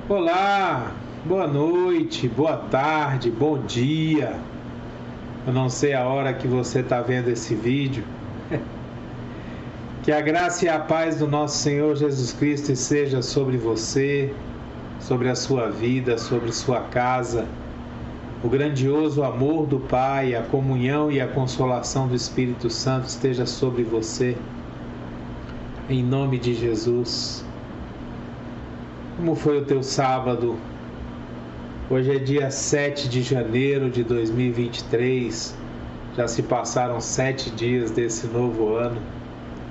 Olá, boa noite, boa tarde, bom dia. Eu não sei a hora que você está vendo esse vídeo. Que a graça e a paz do nosso Senhor Jesus Cristo esteja sobre você, sobre a sua vida, sobre sua casa. O grandioso amor do Pai, a comunhão e a consolação do Espírito Santo esteja sobre você. Em nome de Jesus. Como foi o teu sábado? Hoje é dia 7 de janeiro de 2023. Já se passaram 7 dias desse novo ano.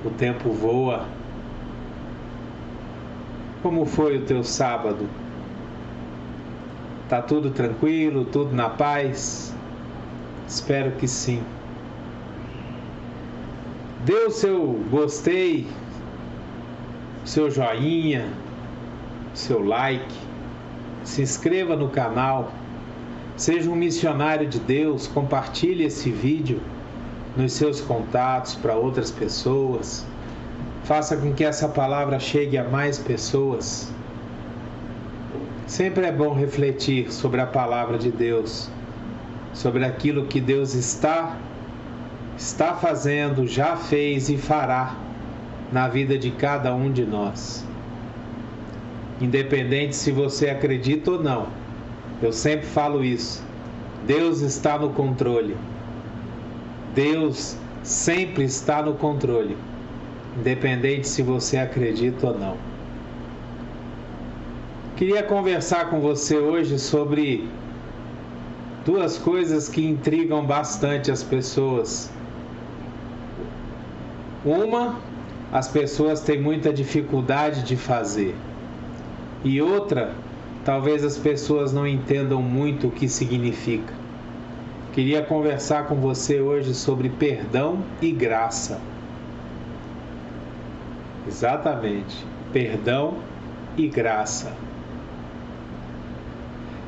O tempo voa. Como foi o teu sábado? Tá tudo tranquilo, tudo na paz? Espero que sim. Dê o seu gostei, seu joinha, seu like, se inscreva no canal, seja um missionário de Deus, compartilhe esse vídeo nos seus contatos para outras pessoas, faça com que essa palavra chegue a mais pessoas. Sempre é bom refletir sobre a palavra de Deus, sobre aquilo que Deus está fazendo, já fez e fará na vida de cada um de nós. Independente se você acredita ou não, eu sempre falo isso. Deus está no controle. Deus sempre está no controle, independente se você acredita ou não. Queria conversar com você hoje sobre duas coisas que intrigam bastante as pessoas. Uma, as pessoas têm muita dificuldade de fazer. E outra, talvez as pessoas não entendam muito o que significa. Queria conversar com você hoje sobre perdão e graça. Exatamente, perdão e graça.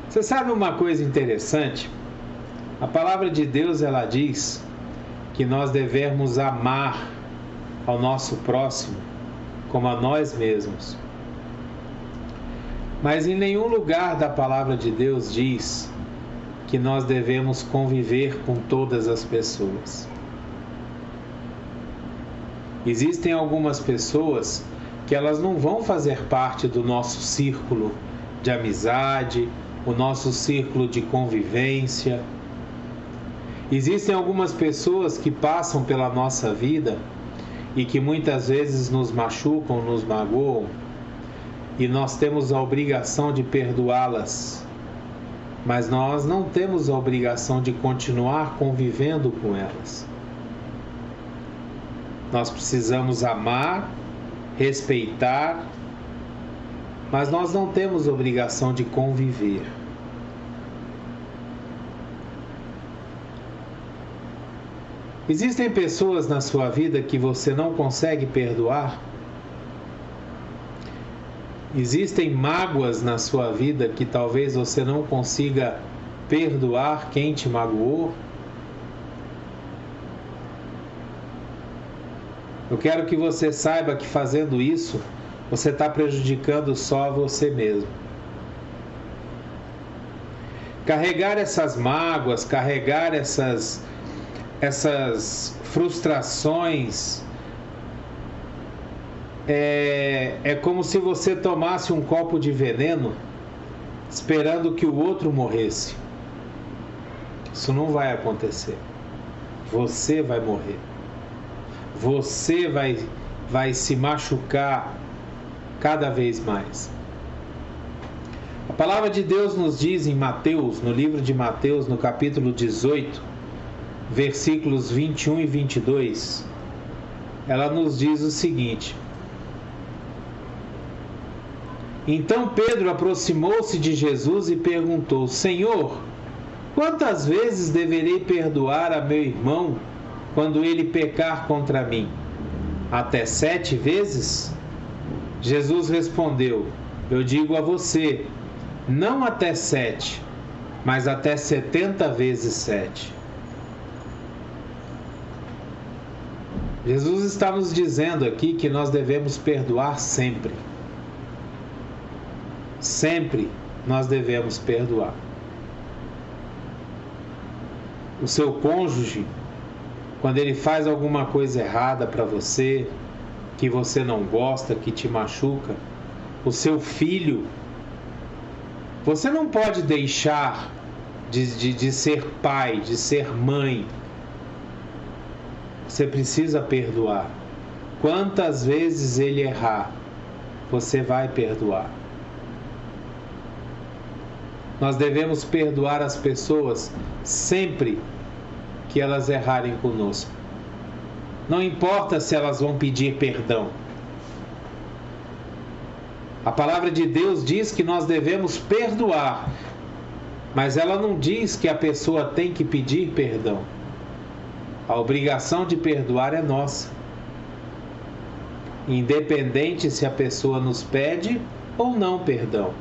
Você sabe uma coisa interessante? A palavra de Deus, ela diz que nós devemos amar ao nosso próximo como a nós mesmos. Mas em nenhum lugar da palavra de Deus diz que nós devemos conviver com todas as pessoas. Existem algumas pessoas que elas não vão fazer parte do nosso círculo de amizade, o nosso círculo de convivência. Existem algumas pessoas que passam pela nossa vida e que muitas vezes nos machucam, nos magoam, e nós temos a obrigação de perdoá-las, mas nós não temos a obrigação de continuar convivendo com elas. Nós precisamos amar, respeitar, mas nós não temos obrigação de conviver. Existem pessoas na sua vida que você não consegue perdoar? Existem mágoas na sua vida que talvez você não consiga perdoar quem te magoou? Eu quero que você saiba que fazendo isso, você está prejudicando só você mesmo. Carregar essas mágoas, carregar essas frustrações, é como se você tomasse um copo de veneno esperando que o outro morresse. Isso não vai acontecer. Você vai morrer. Você vai se machucar cada vez mais. A palavra de Deus nos diz em Mateus, no livro de Mateus, no capítulo 18, versículos 21 e 22, ela nos diz o seguinte: Então Pedro aproximou-se de Jesus e perguntou: Senhor, quantas vezes deverei perdoar a meu irmão quando ele pecar contra mim? Até 7 vezes? Jesus respondeu: Eu digo a você, não até 7, mas até 70 vezes 7. Jesus está nos dizendo aqui que nós devemos perdoar sempre. sempre nós devemos perdoar. O seu cônjuge, quando ele faz alguma coisa errada para você, que você não gosta, que te machuca, o seu filho, você não pode deixar de ser pai, de ser mãe. Você precisa perdoar. Quantas vezes ele errar, você vai perdoar. Nós devemos perdoar as pessoas sempre que elas errarem conosco. Não importa se elas vão pedir perdão. A palavra de Deus diz que nós devemos perdoar, mas ela não diz que a pessoa tem que pedir perdão. A obrigação de perdoar é nossa, independente se a pessoa nos pede ou não perdão.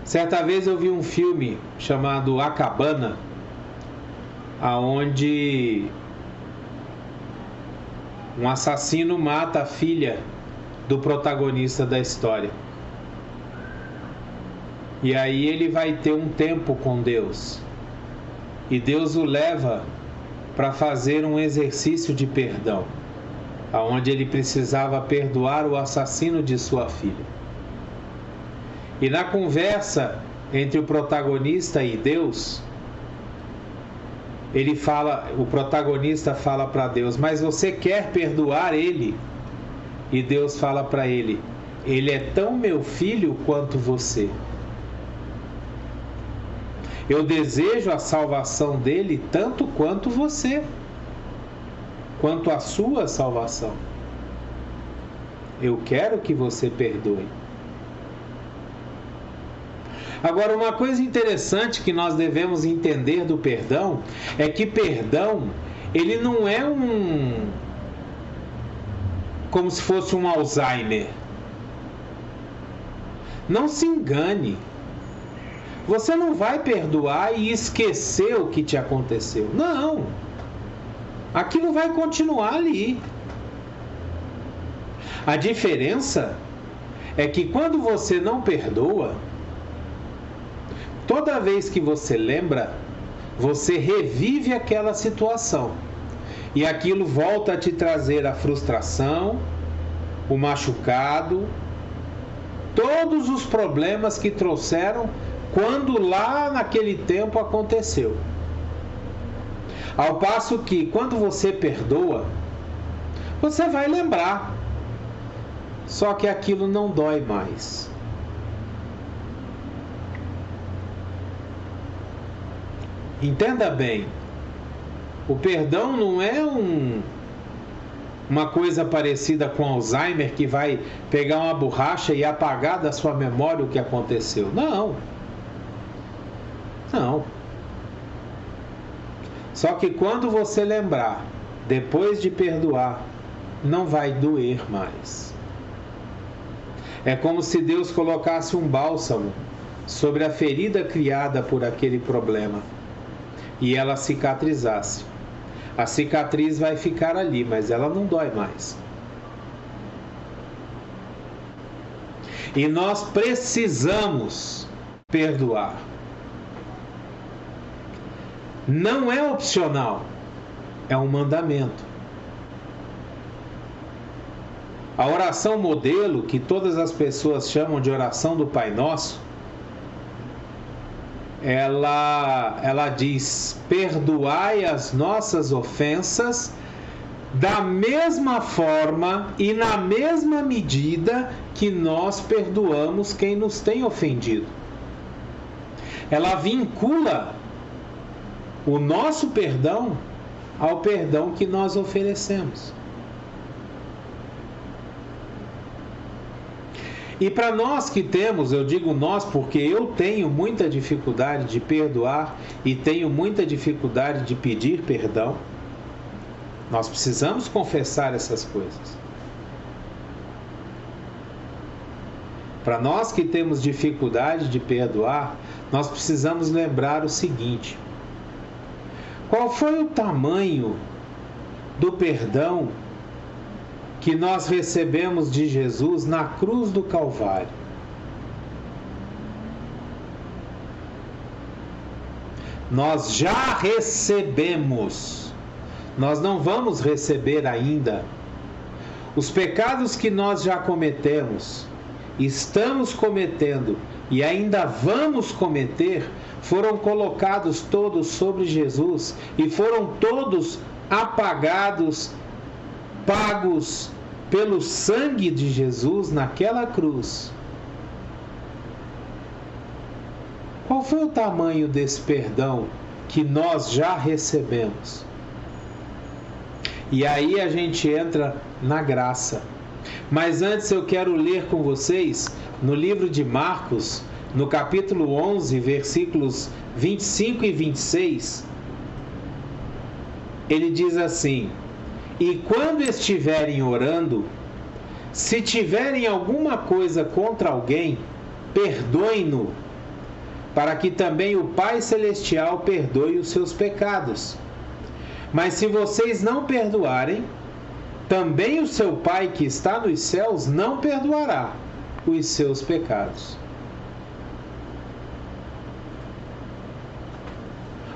Certa vez eu vi um filme chamado A Cabana, aonde um assassino mata a filha do protagonista da história. E aí ele vai ter um tempo com Deus. E Deus o leva para fazer um exercício de perdão, aonde ele precisava perdoar o assassino de sua filha. E na conversa entre o protagonista e Deus, o protagonista fala para Deus: mas você quer perdoar ele? E Deus fala para ele: ele é tão meu filho quanto você. Eu desejo a salvação dele tanto quanto você, quanto a sua salvação. Eu quero que você perdoe. Agora, uma coisa interessante que nós devemos entender do perdão é que perdão, ele não é como se fosse um Alzheimer. Não se engane. Você não vai perdoar e esquecer o que te aconteceu. Não. Aquilo vai continuar ali. A diferença é que quando você não perdoa, toda vez que você lembra, você revive aquela situação. E aquilo volta a te trazer a frustração, o machucado, todos os problemas que trouxeram quando lá naquele tempo aconteceu. Ao passo que quando você perdoa, você vai lembrar. Só que aquilo não dói mais. Entenda bem, o perdão não é uma coisa parecida com Alzheimer que vai pegar uma borracha e apagar da sua memória o que aconteceu. Não. Não. Só que quando você lembrar, depois de perdoar, não vai doer mais. É como se Deus colocasse um bálsamo sobre a ferida criada por aquele problema e ela cicatrizasse. A cicatriz vai ficar ali, mas ela não dói mais. E nós precisamos perdoar. Não é opcional, é um mandamento. A oração modelo, que todas as pessoas chamam de oração do Pai Nosso, ela diz: perdoai as nossas ofensas da mesma forma e na mesma medida que nós perdoamos quem nos tem ofendido. Ela vincula o nosso perdão ao perdão que nós oferecemos. E para nós que temos, eu digo nós porque eu tenho muita dificuldade de perdoar e tenho muita dificuldade de pedir perdão, nós precisamos confessar essas coisas. Para nós que temos dificuldade de perdoar, nós precisamos lembrar o seguinte: qual foi o tamanho do perdão que nós recebemos de Jesus na cruz do Calvário. Nós já recebemos, nós não vamos receber ainda. Os pecados que nós já cometemos, estamos cometendo e ainda vamos cometer, foram colocados todos sobre Jesus e foram todos apagados, pagos pelo sangue de Jesus naquela cruz. Qual foi o tamanho desse perdão que nós já recebemos? E aí a gente entra na graça. Mas antes eu quero ler com vocês no livro de Marcos, no capítulo 11, versículos 25 e 26. Ele diz assim: e quando estiverem orando, se tiverem alguma coisa contra alguém, perdoem-no, para que também o Pai Celestial perdoe os seus pecados. Mas se vocês não perdoarem, também o seu Pai que está nos céus não perdoará os seus pecados.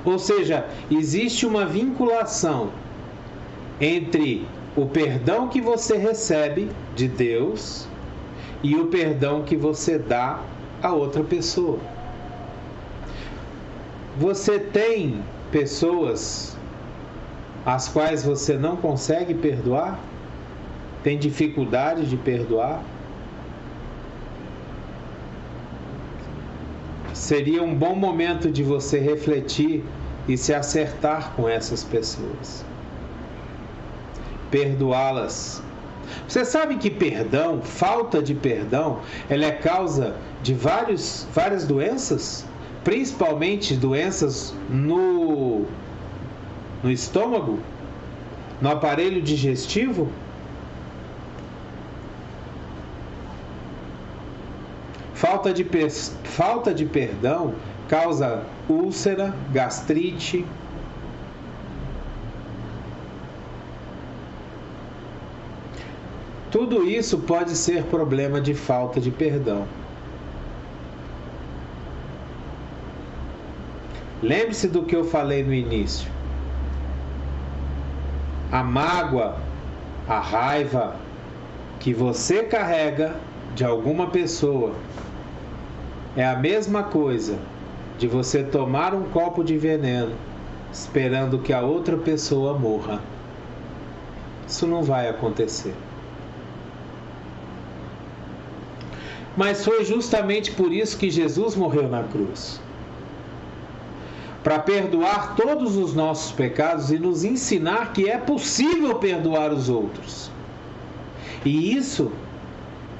Ou seja, existe uma vinculação entre o perdão que você recebe de Deus e o perdão que você dá a outra pessoa. Você tem pessoas as quais você não consegue perdoar? Tem dificuldade de perdoar? Seria um bom momento de você refletir e se acertar com essas pessoas. Perdoá-las. Você sabe que perdão, falta de perdão, ela é causa de várias doenças? Principalmente doenças no estômago, no aparelho digestivo. Falta de perdão causa úlcera, gastrite. Tudo isso pode ser problema de falta de perdão. Lembre-se do que eu falei no início. A mágoa, a raiva que você carrega de alguma pessoa é a mesma coisa de você tomar um copo de veneno esperando que a outra pessoa morra. Isso não vai acontecer. Mas foi justamente por isso que Jesus morreu na cruz. Para perdoar todos os nossos pecados e nos ensinar que é possível perdoar os outros. E isso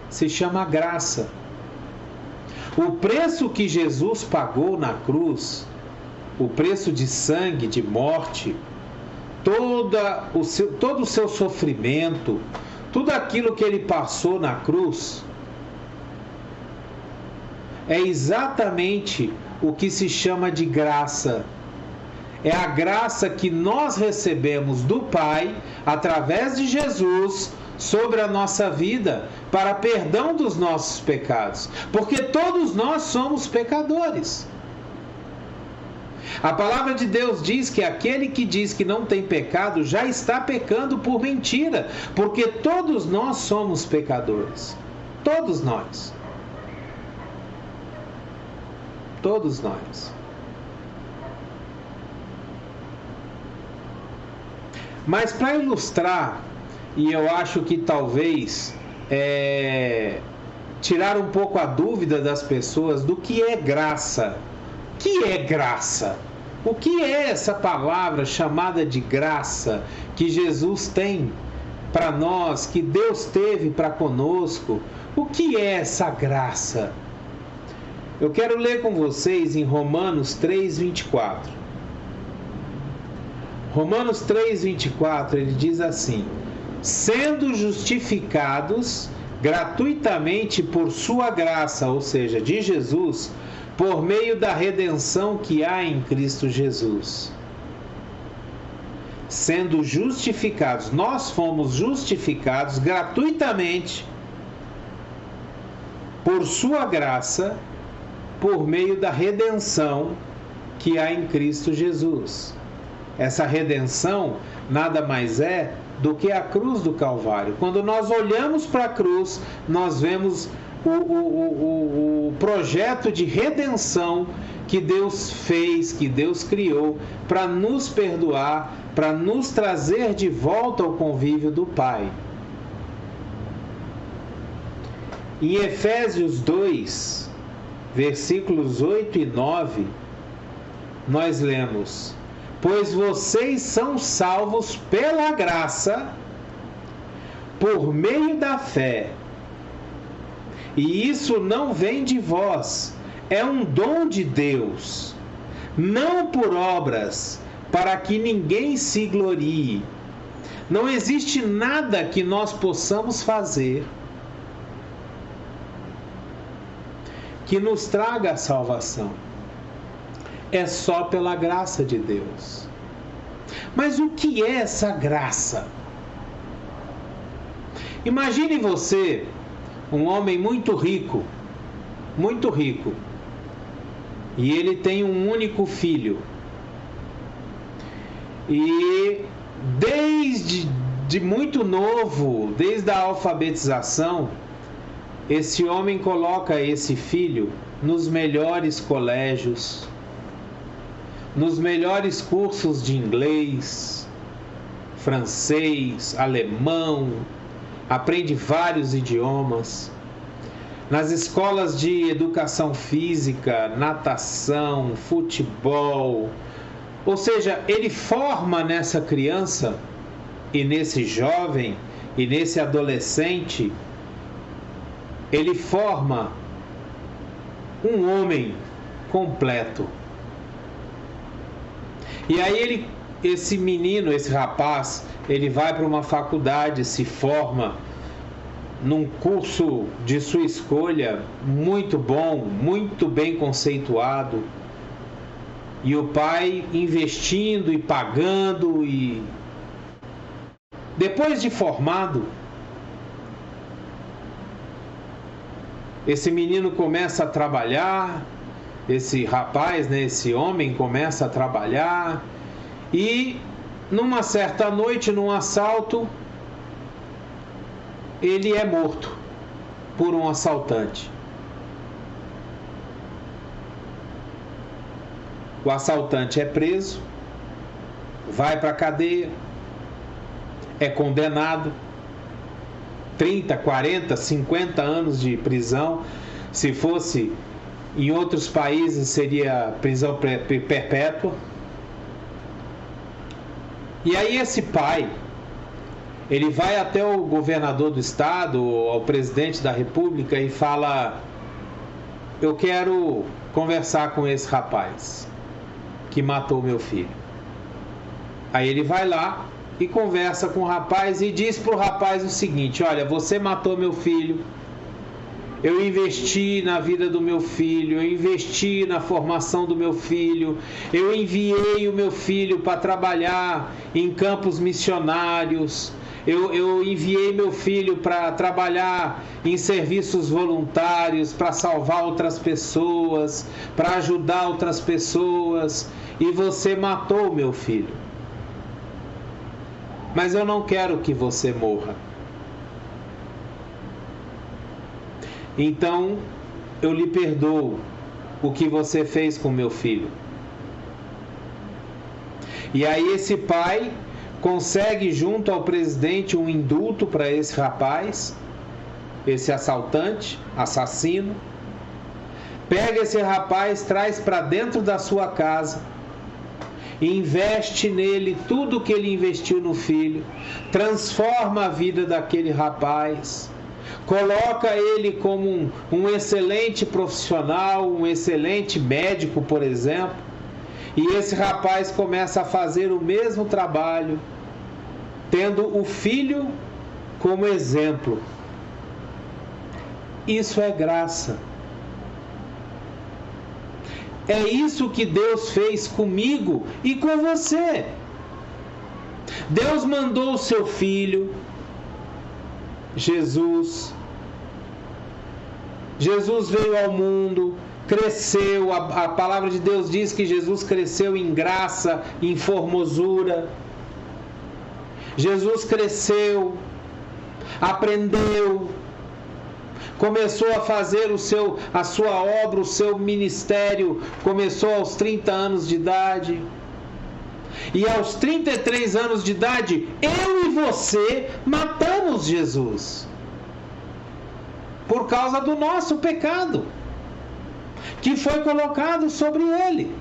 se chama graça. O preço que Jesus pagou na cruz, o preço de sangue, de morte, todo o seu sofrimento, tudo aquilo que ele passou na cruz, é exatamente o que se chama de graça. É a graça que nós recebemos do Pai, através de Jesus, sobre a nossa vida, para perdão dos nossos pecados. Porque todos nós somos pecadores. A palavra de Deus diz que aquele que diz que não tem pecado, já está pecando por mentira. Porque todos nós somos pecadores. Todos nós. Todos nós. Mas para ilustrar, e eu acho que talvez tirar um pouco a dúvida das pessoas do que é graça. O que é graça? O que é essa palavra chamada de graça que Jesus tem para nós, que Deus teve para conosco? O que é essa graça? Eu quero ler com vocês em Romanos 3:24. Romanos 3:24, ele diz assim: sendo justificados gratuitamente por sua graça, ou seja, de Jesus, por meio da redenção que há em Cristo Jesus. sendo justificados. Nós fomos justificados gratuitamente por sua graça, por meio da redenção que há em Cristo Jesus. Essa redenção nada mais é do que a cruz do Calvário. Quando nós olhamos para a cruz, nós vemos o projeto de redenção que Deus fez, que Deus criou para nos perdoar, para nos trazer de volta ao convívio do Pai. Em Efésios 2, versículos 8 e 9, nós lemos: pois vocês são salvos pela graça, por meio da fé. E isso não vem de vós, é um dom de Deus, não por obras, para que ninguém se glorie. Não existe nada que nós possamos fazer que nos traga a salvação. É só pela graça de Deus. Mas o que é essa graça? Imagine você, um homem muito rico, e ele tem um único filho. E desde muito novo, desde a alfabetização, esse homem coloca esse filho nos melhores colégios, nos melhores cursos de inglês, francês, alemão, aprende vários idiomas, nas escolas de educação física, natação, futebol. Ou seja, ele forma nessa criança e nesse jovem e nesse adolescente, ele forma um homem completo. E aí esse menino, esse rapaz, ele vai para uma faculdade, se forma num curso de sua escolha, muito bom, muito bem conceituado. E o pai investindo e pagando, e depois de formado, esse menino começa a trabalhar, esse rapaz, né, esse homem começa a trabalhar, e numa certa noite, num assalto, ele é morto por um assaltante. O assaltante é preso, vai para a cadeia, é condenado, 30, 40, 50 anos de prisão. Se fosse em outros países, seria prisão perpétua. E aí esse pai, ele vai até o governador do estado, ao presidente da república, e fala: eu quero conversar com esse rapaz que matou meu filho. Aí ele vai lá e conversa com o rapaz e diz para o rapaz o seguinte: olha, você matou meu filho, eu investi na vida do meu filho, eu investi na formação do meu filho, eu enviei o meu filho para trabalhar em campos missionários, eu enviei meu filho para trabalhar em serviços voluntários, para salvar outras pessoas, para ajudar outras pessoas, e você matou meu filho. Mas eu não quero que você morra. Então, eu lhe perdoo o que você fez com meu filho. E aí esse pai consegue, junto ao presidente, um indulto para esse rapaz, esse assaltante, assassino. Pega esse rapaz, traz para dentro da sua casa, investe nele tudo que ele investiu no filho, transforma a vida daquele rapaz, coloca ele como um excelente profissional, um excelente médico, por exemplo, e esse rapaz começa a fazer o mesmo trabalho, tendo o filho como exemplo. Isso é graça. É isso que Deus fez comigo e com você. Deus mandou o seu Filho, Jesus. Jesus veio ao mundo, cresceu. A palavra de Deus diz que Jesus cresceu em graça, em formosura. Jesus cresceu, aprendeu, começou a fazer a sua obra, o seu ministério, começou aos 30 anos de idade. E aos 33 anos de idade, eu e você matamos Jesus. Por causa do nosso pecado, que foi colocado sobre ele.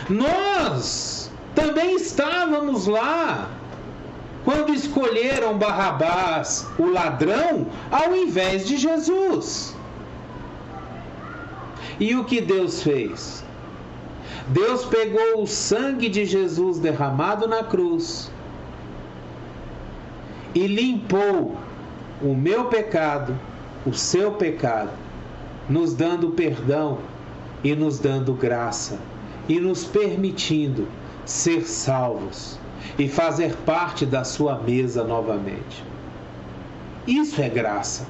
Nós também estávamos lá quando escolheram Barrabás, o ladrão, ao invés de Jesus. E o que Deus fez? Deus pegou o sangue de Jesus derramado na cruz e limpou o meu pecado, o seu pecado, nos dando perdão e nos dando graça e nos permitindo ser salvos e fazer parte da sua mesa novamente. Isso é graça.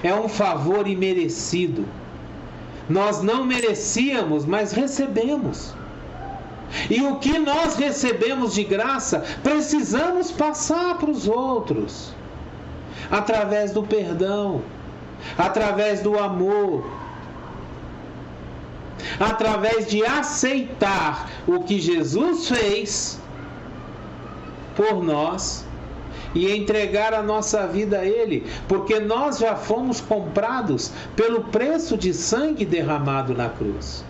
É um favor imerecido. Nós não merecíamos, mas recebemos. E o que nós recebemos de graça, precisamos passar para os outros. Através do perdão, através do amor, através de aceitar o que Jesus fez por nós e entregar a nossa vida a Ele, porque nós já fomos comprados pelo preço de sangue derramado na cruz.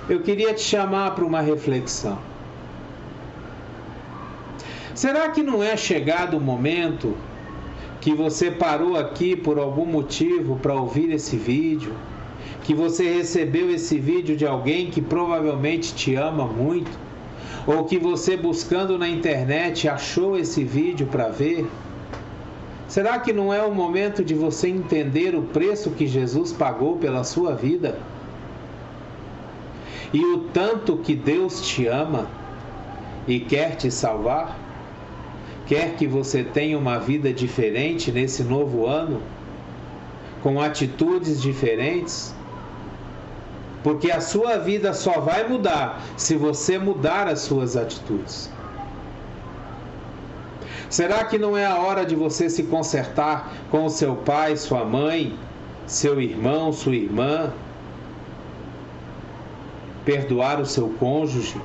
Eu queria te chamar para uma reflexão. Será que não é chegado o momento que você parou aqui por algum motivo para ouvir esse vídeo? Que você recebeu esse vídeo de alguém que provavelmente te ama muito, ou que você buscando na internet achou esse vídeo para ver? Será que não é o momento de você entender o preço que Jesus pagou pela sua vida? E o tanto que Deus te ama e quer te salvar? Quer que você tenha uma vida diferente nesse novo ano? Com atitudes diferentes? Porque a sua vida só vai mudar se você mudar as suas atitudes. Será que não é a hora de você se consertar com o seu pai, sua mãe, seu irmão, sua irmã? Perdoar o seu cônjuge,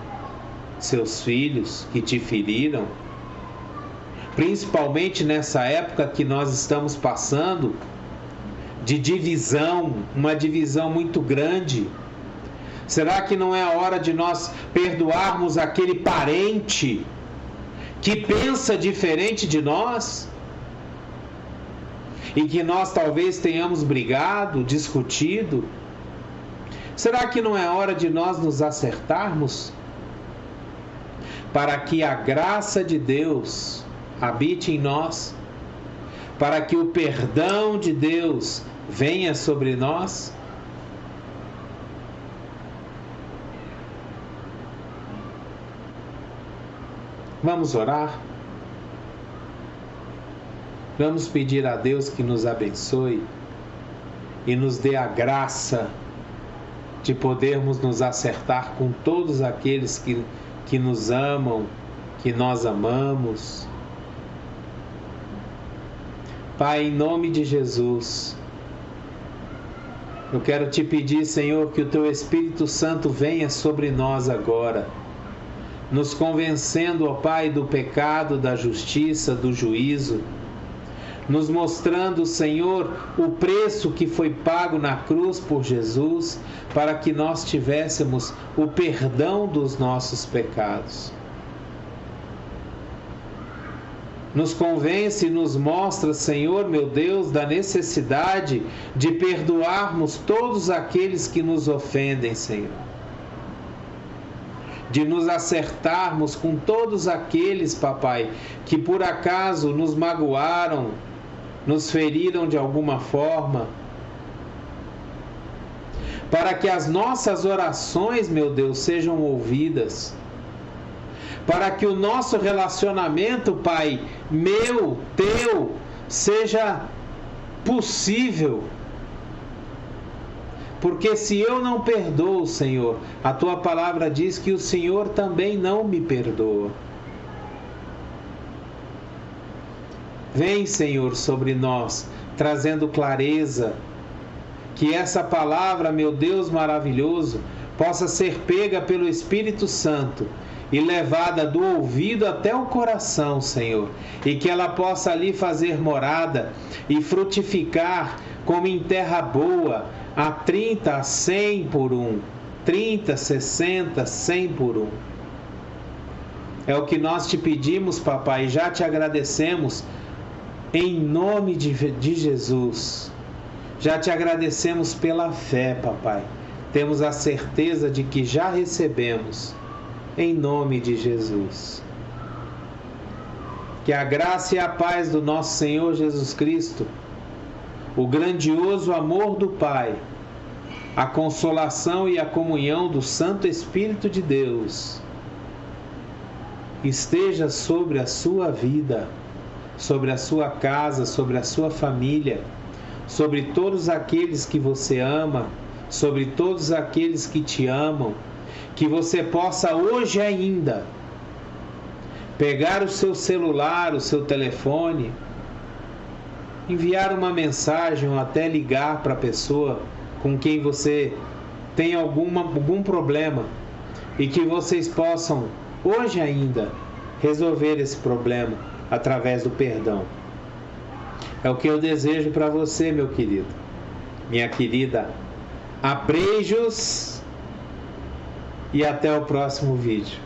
seus filhos que te feriram? Principalmente nessa época que nós estamos passando, de divisão, uma divisão muito grande. Será que não é a hora de nós perdoarmos aquele parente que pensa diferente de nós? E que nós talvez tenhamos brigado, discutido? Será que não é hora de nós nos acertarmos? Para que a graça de Deus habite em nós? Para que o perdão de Deus venha sobre nós? Vamos orar? Vamos pedir a Deus que nos abençoe e nos dê a graça de podermos nos acertar com todos aqueles que nos amam, que nós amamos. Pai, em nome de Jesus, eu quero te pedir, Senhor, que o Teu Espírito Santo venha sobre nós agora, nos convencendo, ó Pai, do pecado, da justiça, do juízo, nos mostrando, Senhor, o preço que foi pago na cruz por Jesus, para que nós tivéssemos o perdão dos nossos pecados. Nos convence e nos mostra, Senhor, meu Deus, da necessidade de perdoarmos todos aqueles que nos ofendem, Senhor. De nos acertarmos com todos aqueles, papai, que por acaso nos magoaram, nos feriram de alguma forma, para que as nossas orações, meu Deus, sejam ouvidas, para que o nosso relacionamento, Pai, meu, teu, seja possível. Porque se eu não perdoo, Senhor, a Tua palavra diz que o Senhor também não me perdoa. Vem, Senhor, sobre nós, trazendo clareza, que essa palavra, meu Deus maravilhoso, possa ser pega pelo Espírito Santo e levada do ouvido até o coração, Senhor, e que ela possa ali fazer morada e frutificar como em terra boa, a 30, a 100 por 1, 30, 60, 100 por 1. É o que nós te pedimos, papai, e já te agradecemos em nome de Jesus. Já te agradecemos pela fé, papai. Temos a certeza de que já recebemos, em nome de Jesus. Que a graça e a paz do nosso Senhor Jesus Cristo, o grandioso amor do Pai, a consolação e a comunhão do Santo Espírito de Deus, esteja sobre a sua vida, sobre a sua casa, sobre a sua família, sobre todos aqueles que você ama, sobre todos aqueles que te amam, que você possa hoje ainda pegar o seu celular, o seu telefone, enviar uma mensagem ou até ligar para a pessoa com quem você tem algum problema e que vocês possam hoje ainda resolver esse problema através do perdão. É o que eu desejo para você, meu querido, minha querida. Abreijos e até o próximo vídeo.